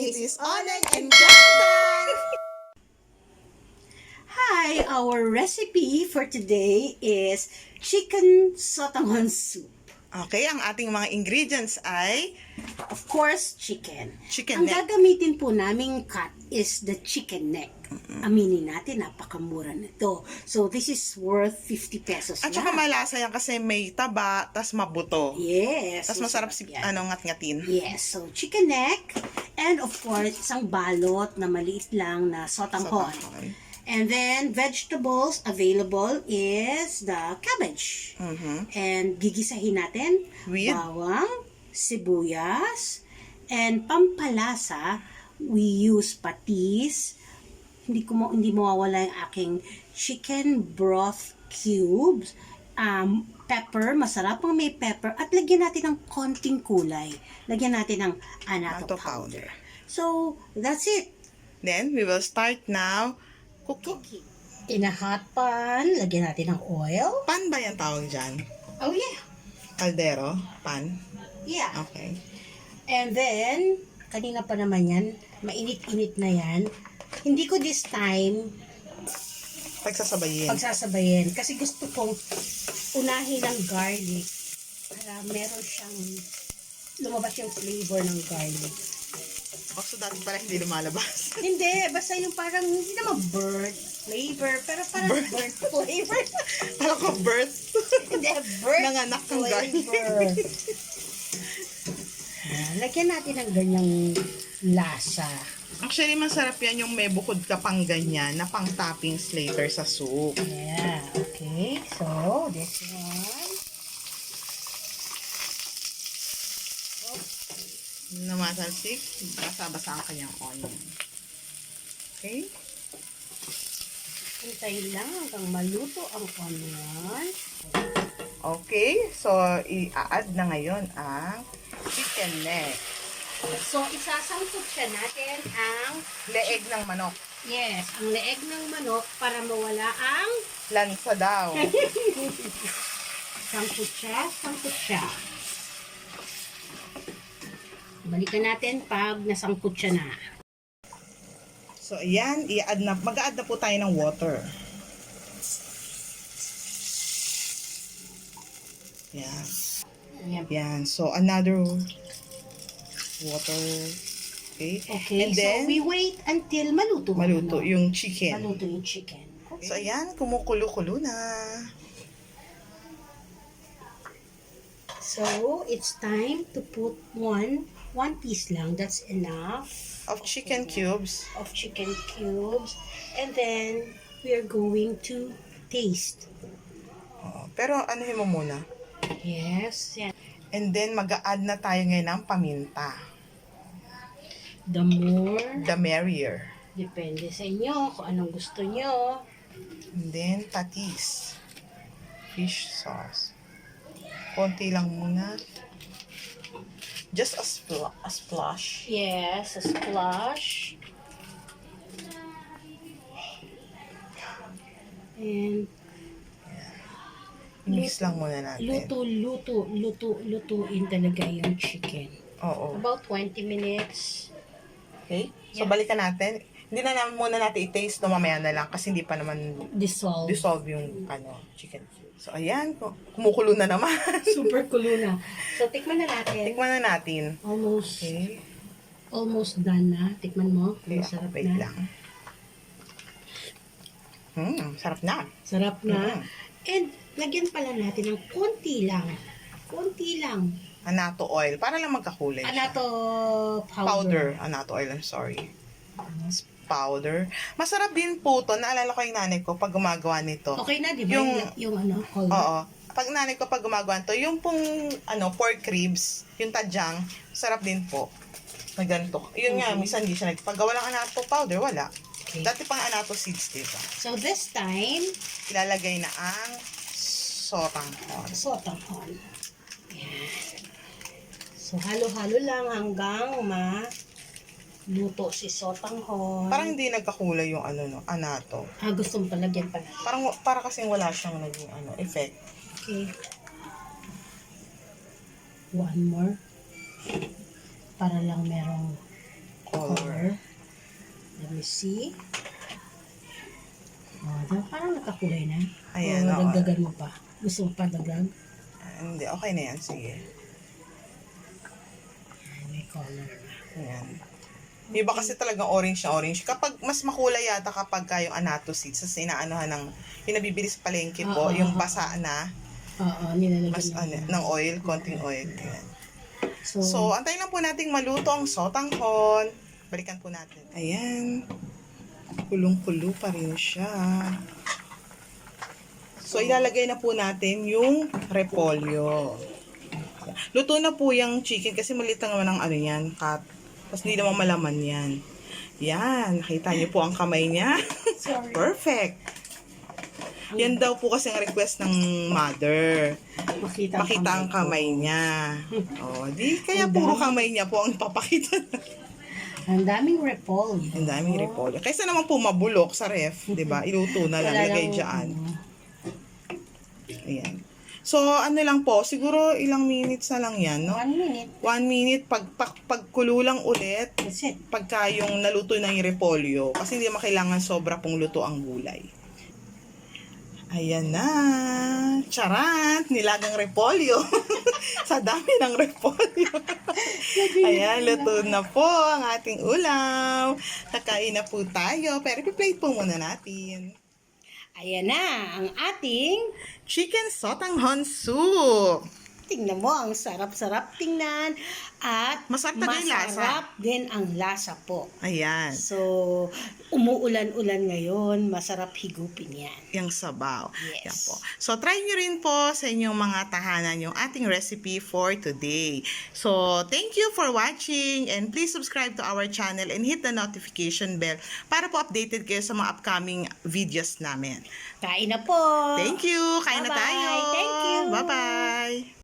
This is Oneng and Clang. Hi, our recipe for today is chicken Sotanghon soup. Okay, ang ating mga ingredients ay Of course, chicken. Chicken Ang neck. gagamitin po naming cut is the chicken neck. Aminin natin, napakamura nito. So, this is worth 50 pesos at saka lang. malasa yan kasi may taba, tas mabuto. Yes. Tas masarap yan. ngat-ngatin. Yes, so chicken neck and of course, isang balot na maliit lang na sotanghon. Sotanghon. And then, vegetables available is the cabbage. And gigisahin natin With? bawang, sibuyas, and pampalasa, we use patis. Hindi mawawala yung aking chicken broth cubes. Pepper, masarap pang may pepper. At lagyan natin ng konting kulay. Lagyan natin ng Anato Powder. So, that's it. Then, we will start now cooking. In a hot pan, lagyan natin ng oil. Pan ba yung tawag dyan? Oh yeah. Kaldero? Pan? Yeah. Okay. And then, kanina pa naman yan, mainit-init na yan. Hindi ko this time pagsasabayin. Kasi gusto kong unahin ng garlic para meron siyang lumabas yung flavor ng garlic. So dati pala hindi lumalabas. Hindi, basta yung parang hindi naman burnt flavor, pero parang burnt flavor. Alam ko birth. Hindi, burnt Nanganak ng garlic. flavor. Lagyan natin ng ganyang lasa. Actually, masarap yan yung may bukod ka pang ganyan na pang toppings later sa soup. Yeah, okay. So, this one. Namatalsik, basa-basa ang kanyang onion. Okay? Hintayin lang hanggang maluto ang onion. Okay, so i-add na ngayon ang chicken neck. So, isasangkot siya natin ang Leeg ng manok. yes, ang leeg ng manok para mawala ang Lansa daw. sangkot siya. Balikan natin pag nasangkot siya na. So, ayan, mag-a-add na po tayo ng water. Yan. Yan. So, another water. Okay. Okay, And then, so we wait until maluto. maluto yung chicken. Maluto yung chicken. So, ayan, kumukulo-kulo na. So, it's time to put one piece lang. That's enough. Of chicken cubes. Of chicken cubes. And then, we are going to taste. Pero, anuhin mo muna. Yes. Yan. And then, mag-a-add na tayo ngayon ng paminta. The more, The merrier. depende sa inyo kung anong gusto nyo. And then, patis. Fish sauce. Konti lang muna. Just a splash. Yes, a splash. And Mix lang muna natin. lutuin talaga yung chicken. Oo. About 20 minutes. Okay? So, Yeah. balikan natin. Hindi na muna natin i-taste no mamaya na lang kasi hindi pa naman Dissolve. yung chicken. So, ayan. Kumukulo na naman. Super kulo na. So, tikman na natin. Tikman na natin. Almost Okay. almost done na. Tikman mo. Okay, Masarap wait na. lang. Sarap na. Sarap na. Mm. And, lagyan pala natin ng konti lang. Konti lang. Anato oil. Para lang magkakulay siya. Anato Powder. Anato oil, I'm sorry. Powder. Masarap din po to. Naalala ko yung nanay ko pag gumagawa nito. Okay na, di ba? Yung ano, color. Oo. Pag nanay ko pag gumagawa nito, yung pong pork ribs, yung tadyang, sarap din po. Na ganito. Yun nga, minsan hindi siya pag gawa lang anato powder, wala. Okay. Dati pang anato seeds, diba? So, this time, Ilalagay na ang sotanghon. sotanghon. Yan. So, halo-halo lang hanggang luto si sotanghon. Parang hindi nagkakulay yung anato. Gusto mo palagyan pala. Para kasing wala siyang naging effect. Okay. One more. Para lang merong color. Let me see. Parang nakakulay na. Ayan, oo. Dagdagan mo pa. Gusto mo pa dagdag? Hindi, okay na yan. Sige. May color na. Ayan. Yung iba kasi talagang orange na orange. Kapag mas makulay yata kapag yung anato seeds, sa inaanohan ng, yung nabibili sa palengke po, yung basa na, Nilalagyan mas ng oil, konting oil. Ayan. So, So, antayin lang po nating maluto ang sotanghon. Balikan po natin. Ayan. Kulong-kulo pa rin siya. So, ilalagay na po natin yung repolyo. Luto na po yung chicken kasi maliit lang naman ang ano yan, cut. Tapos hindi naman malaman yan. Yan. Nakita niyo po ang kamay niya. Perfect. Yan daw po kasi ang request ng mother. Makita ang kamay niya. O, di kaya puro kamay niya po ang papakita. Ang daming repolyo. Ang daming repolyo. Kaysa naman po mabulok sa ref, 'di ba? Iluto na lang, lagay diyan. Ayan. So, ano lang po, siguro ilang minutes na lang 'yan, no? 1 minute. 1 minute pagkulo lang ulit That's it. pagka yung naluto na yung repolyo kasi hindi naman kailangan sobra pong luto ang gulay. Ayan na. Charant! Nilagang repolyo. Sa dami ng repolyo. Ayan, luto na po ang ating ulam. Kakain na po tayo. Pero i-plate po muna natin. Ayan na ang ating Chicken Sotanghon Soup. tingnan mo, ang sarap-sarap tingnan at Masarap talaga yung lasa. masarap din ang lasa po. Ayan. So, umuulan-ulan ngayon, masarap higupin yan. Yung sabaw. Yes. Yan po. So, try nyo rin po sa inyong mga tahanan yung ating recipe for today. So, thank you for watching and please subscribe to our channel and hit the notification bell para po updated kayo sa mga upcoming videos namin. Kain na po! Thank you! Kain na Bye-bye. tayo! Thank you. Bye-bye!